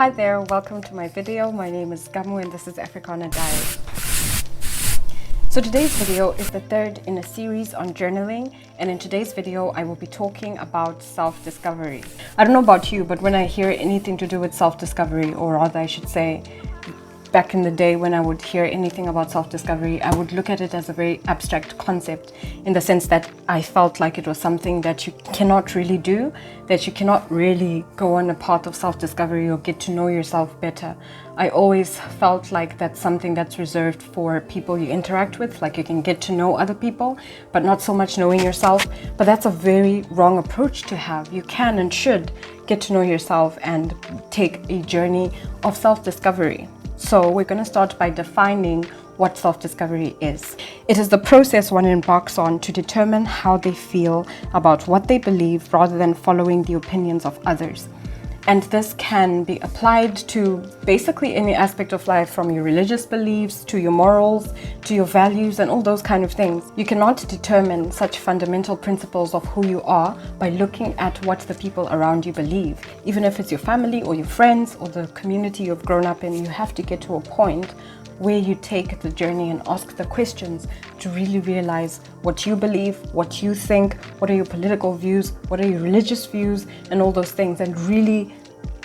Hi there, welcome to my video. My name is Gamu and this is Africana Diet. So today's video is the third in a series on journaling, and in today's video I will be talking about self-discovery. I don't know about you, but when I hear anything to do with self-discovery, or rather I should say back in the day when I would hear anything about self-discovery, I would look at it as a very abstract concept, in the sense that I felt like it was something that you cannot really do, that you cannot really go on a path of self-discovery or get to know yourself better. I always felt like that's something that's reserved for people you interact with, like you can get to know other people, but not so much knowing yourself. But that's a very wrong approach to have. You can and should get to know yourself and take a journey of self-discovery. So we're going to start by defining what self-discovery is. It is the process one embarks on to determine how they feel about what they believe rather than following the opinions of others. And this can be applied to basically any aspect of life, from your religious beliefs to your morals to your values and all those kind of things. You cannot determine such fundamental principles of who you are by looking at what the people around you believe. Even if it's your family or your friends or the community you've grown up in, you have to get to a point where you take the journey and ask the questions to really realize what you believe, what you think, what are your political views, what are your religious views, and all those things, and really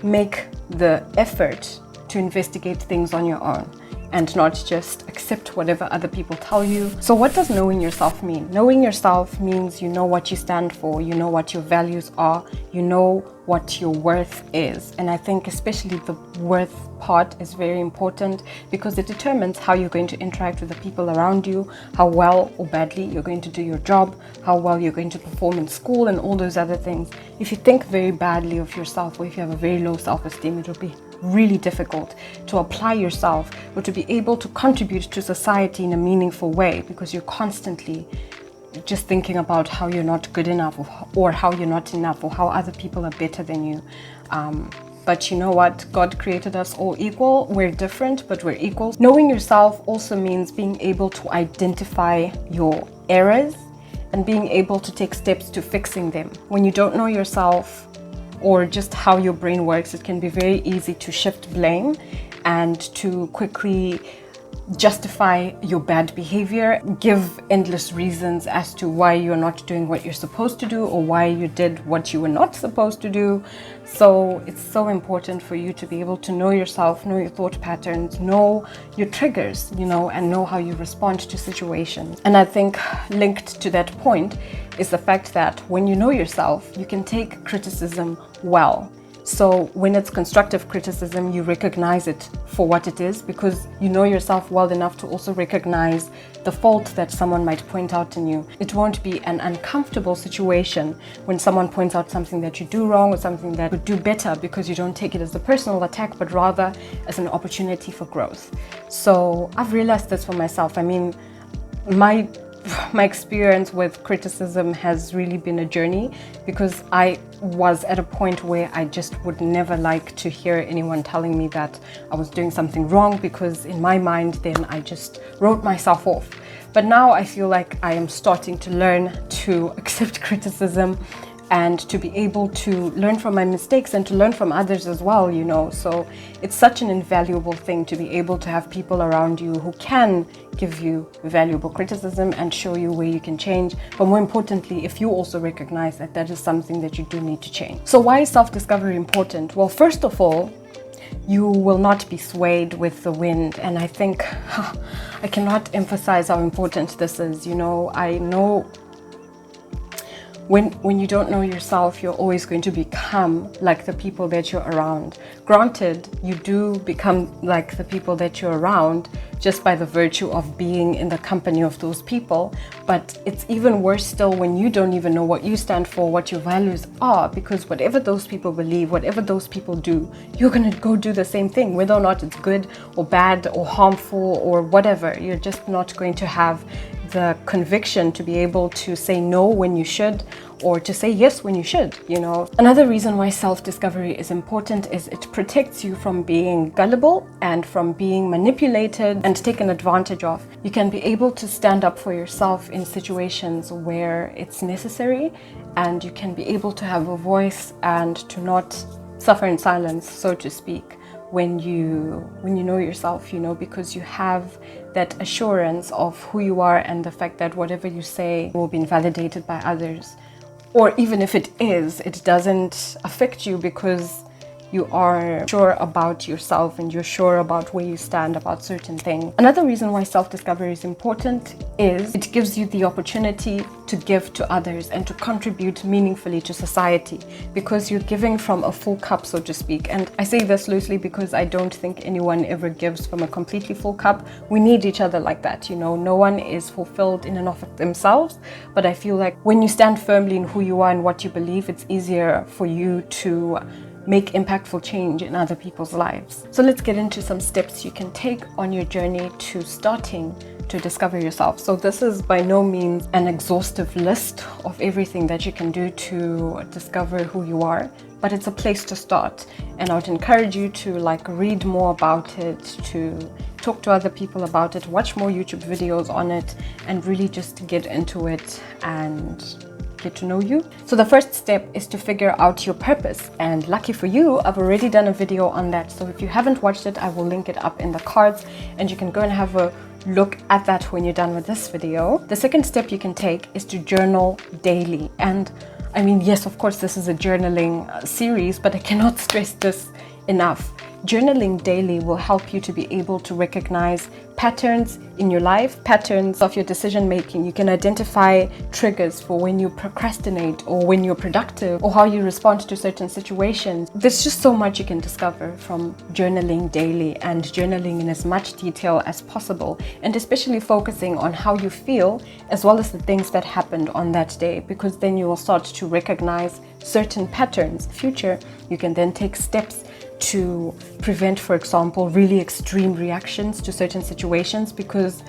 make the effort to investigate things on your own and not just accept whatever other people tell you. So what does knowing yourself mean? Knowing yourself means you know what you stand for, you know what your values are, you know what your worth is. And I think especially the worth part is very important, because it determines how you're going to interact with the people around you, how well or badly you're going to do your job, how well you're going to perform in school, and all those other things. If you think very badly of yourself, or if you have a very low self-esteem, it will be really difficult to apply yourself or to be able to contribute to society in a meaningful way, because you're constantly just thinking about how you're not good enough, or how you're not enough, or how other people are better than you. But you know what? God created us all equal. We're different, but we're equal. Knowing yourself also means being able to identify your errors and being able to take steps to fixing them. When you don't know yourself, or just how your brain works, it can be very easy to shift blame and to quickly justify your bad behavior, give endless reasons as to why you're not doing what you're supposed to do, or why you did what you were not supposed to do. So it's so important for you to be able to know yourself, know your thought patterns, know your triggers, and know how you respond to situations. And I think linked to that point is the fact that when you know yourself, you can take criticism well. So when it's constructive criticism, you recognize it for what it is, because you know yourself well enough to also recognize the fault that someone might point out in you. It won't be an uncomfortable situation when someone points out something that you do wrong, or something that would do better, because you don't take it as a personal attack, but rather as an opportunity for growth. So I've realized this for myself. I mean, my experience with criticism has really been a journey, because I was at a point where I just would never like to hear anyone telling me that I was doing something wrong, because in my mind then I just wrote myself off. But now I feel like I am starting to learn to accept criticism and to be able to learn from my mistakes and to learn from others as well, So it's such an invaluable thing to be able to have people around you who can give you valuable criticism and show you where you can change. But more importantly, if you also recognize that that is something that you do need to change. So why is self-discovery important? Well, first of all, you will not be swayed with the wind. And I think I cannot emphasize how important this is. I know when you don't know yourself, you're always going to become like the people that you're around. Granted, you do become like the people that you're around just by the virtue of being in the company of those people. But it's even worse still when you don't even know what you stand for, what your values are, because whatever those people believe, whatever those people do, you're going to go do the same thing, whether or not it's good or bad or harmful or whatever. You're just not going to have the conviction to be able to say no when you should, or to say yes when you should, Another reason why self-discovery is important is it protects you from being gullible and from being manipulated and taken advantage of. You can be able to stand up for yourself in situations where it's necessary, and you can be able to have a voice and to not suffer in silence, so to speak. when you know yourself, you know, because you have that assurance of who you are and the fact that whatever you say will be validated by others. Or even if it is, it doesn't affect you because you are sure about yourself and you're sure about where you stand about certain things. Another reason why self-discovery is important is it gives you the opportunity to give to others and to contribute meaningfully to society, because you're giving from a full cup, so to speak. And I say this loosely because I don't think anyone ever gives from a completely full cup. We need each other like that, you know. No one is fulfilled in and of themselves, but I feel like when you stand firmly in who you are and what you believe, it's easier for you to make impactful change in other people's lives. So let's get into some steps you can take on your journey to starting to discover yourself. So this is by no means an exhaustive list of everything that you can do to discover who you are, but it's a place to start. And I would encourage you to read more about it, to talk to other people about it, watch more YouTube videos on it, and really just get into it and get to know you. So the first step is to figure out your purpose, and lucky for you, I've already done a video on that. So if you haven't watched it, I will link it up in the cards and you can go and have a look at that when you're done with this video. The second step you can take is to journal daily. And I mean, yes, of course, this is a journaling series, but I cannot stress this enough. Journaling daily will help you to be able to recognize patterns in your life, patterns of your decision making. You can identify triggers for when you procrastinate or when you're productive, or how you respond to certain situations. There's just so much you can discover from journaling daily, and journaling in as much detail as possible, and especially focusing on how you feel as well as the things that happened on that day, because then you will start to recognize certain patterns. In the future, you can then take steps to prevent, for example, really extreme reactions to certain situations, because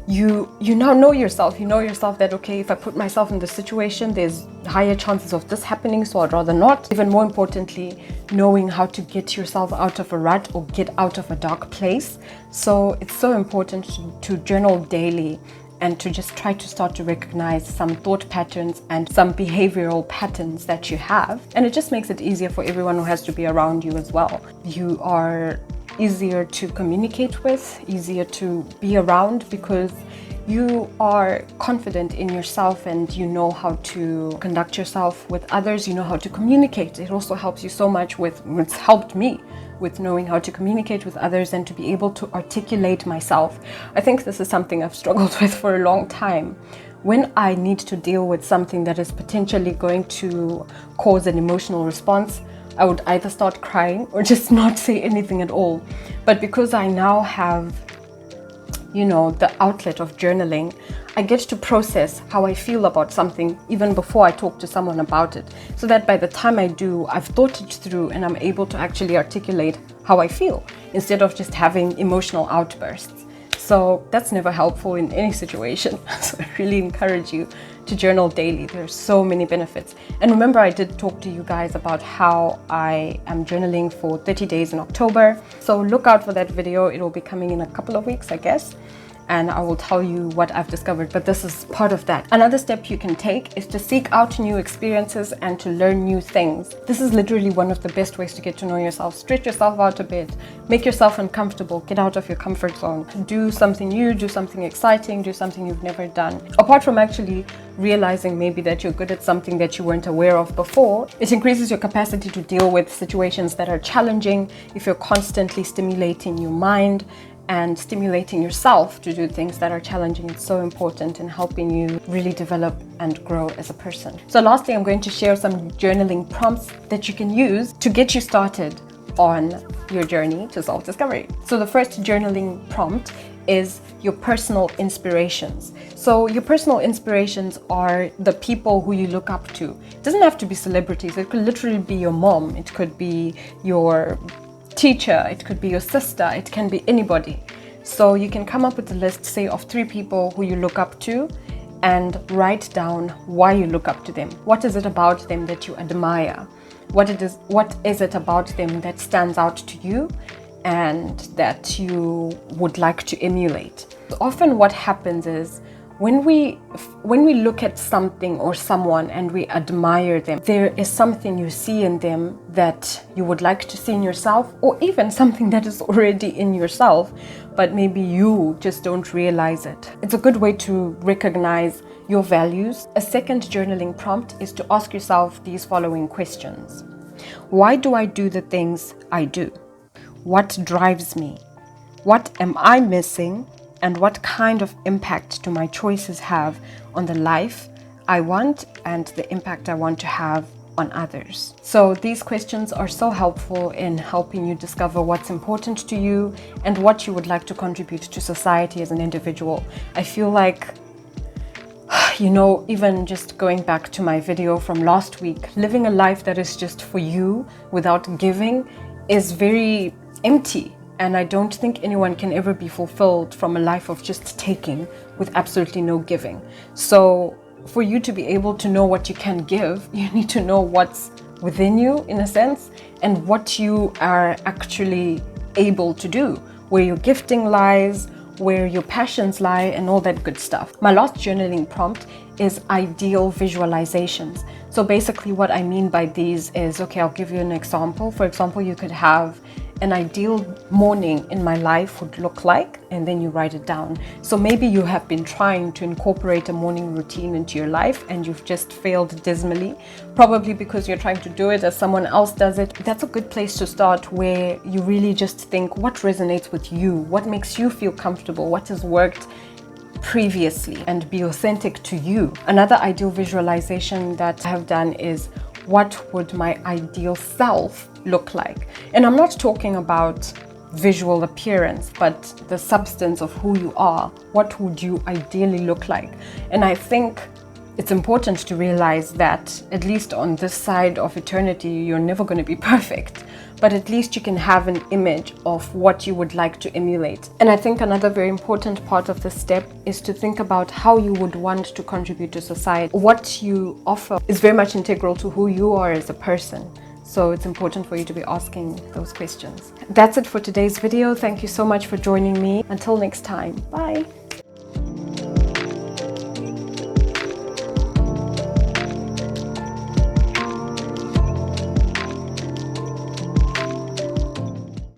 you now know yourself. You know yourself that, okay, if I put myself in this situation, there's higher chances of this happening, so I'd rather not. Even more importantly, knowing how to get yourself out of a rut or get out of a dark place. So it's so important to journal daily and to just try to start to recognize some thought patterns and some behavioral patterns that you have. And it just makes it easier for everyone who has to be around you as well. You are easier to communicate with, easier to be around, because you are confident in yourself and you know how to conduct yourself with others, you know how to communicate. It also helps you so much it's helped me with knowing how to communicate with others and to be able to articulate myself. I think this is something I've struggled with for a long time. When I need to deal with something that is potentially going to cause an emotional response, I would either start crying or just not say anything at all. But because I now have, you know, the outlet of journaling, I get to process how I feel about something even before I talk to someone about it, so that by the time I do, I've thought it through and I'm able to actually articulate how I feel instead of just having emotional outbursts. So that's never helpful in any situation. So I really encourage you to journal daily. There's so many benefits. And remember, I did talk to you guys about how I am journaling for 30 days in October. So look out for that video. It will be coming in a couple of weeks, I guess. And I will tell you what I've discovered, but this is part of that. Another step you can take is to seek out new experiences and to learn new things. This is literally one of the best ways to get to know yourself. Stretch yourself out a bit, make yourself uncomfortable, get out of your comfort zone, do something new, do something exciting, do something you've never done. Apart from actually realizing maybe that you're good at something that you weren't aware of before, it increases your capacity to deal with situations that are challenging if you're constantly stimulating your mind and stimulating yourself to do things that are challenging. It's so important in helping you really develop and grow as a person. So lastly, I'm going to share some journaling prompts that you can use to get you started on your journey to self-discovery. So the first journaling prompt is your personal inspirations. So your personal inspirations are the people who you look up to. It doesn't have to be celebrities. It could literally be your mom. It could be your teacher, it could be your sister, it can be anybody. So you can come up with a list, say, of 3 people who you look up to, and write down why you look up to them. What is it about them that you admire? What is it about them that stands out to you and that you would like to emulate? Often what happens is when we look at something or someone and we admire them, there is something you see in them that you would like to see in yourself, or even something that is already in yourself, but maybe you just don't realize it. It's a good way to recognize your values. A second journaling prompt is to ask yourself these following questions. Why do I do the things I do? What drives me? What am I missing? And what kind of impact do my choices have on the life I want and the impact I want to have on others? So these questions are so helpful in helping you discover what's important to you and what you would like to contribute to society as an individual. I feel like, even just going back to my video from last week, living a life that is just for you without giving is very empty. And I don't think anyone can ever be fulfilled from a life of just taking with absolutely no giving. So for you to be able to know what you can give, you need to know what's within you, in a sense, and what you are actually able to do, where your gifting lies, where your passions lie, and all that good stuff. My last journaling prompt is ideal visualizations. So basically what I mean by these is, okay, I'll give you an example. For example, you could have an ideal morning in my life would look like, and then you write it down. So maybe you have been trying to incorporate a morning routine into your life and you've just failed dismally, probably because you're trying to do it as someone else does it. That's a good place to start, where you really just think what resonates with you, what makes you feel comfortable, what has worked previously, and be authentic to you. Another ideal visualization that I have done is, what would my ideal self look like? And I'm not talking about visual appearance, but the substance of who you are. What would you ideally look like? And I think it's important to realize that, at least on this side of eternity, you're never going to be perfect, but at least you can have an image of what you would like to emulate. And I think another very important part of this step is to think about how you would want to contribute to society. What you offer is very much integral to who you are as a person. So it's important for you to be asking those questions. That's it for today's video. Thank you so much for joining me. Until next time, bye.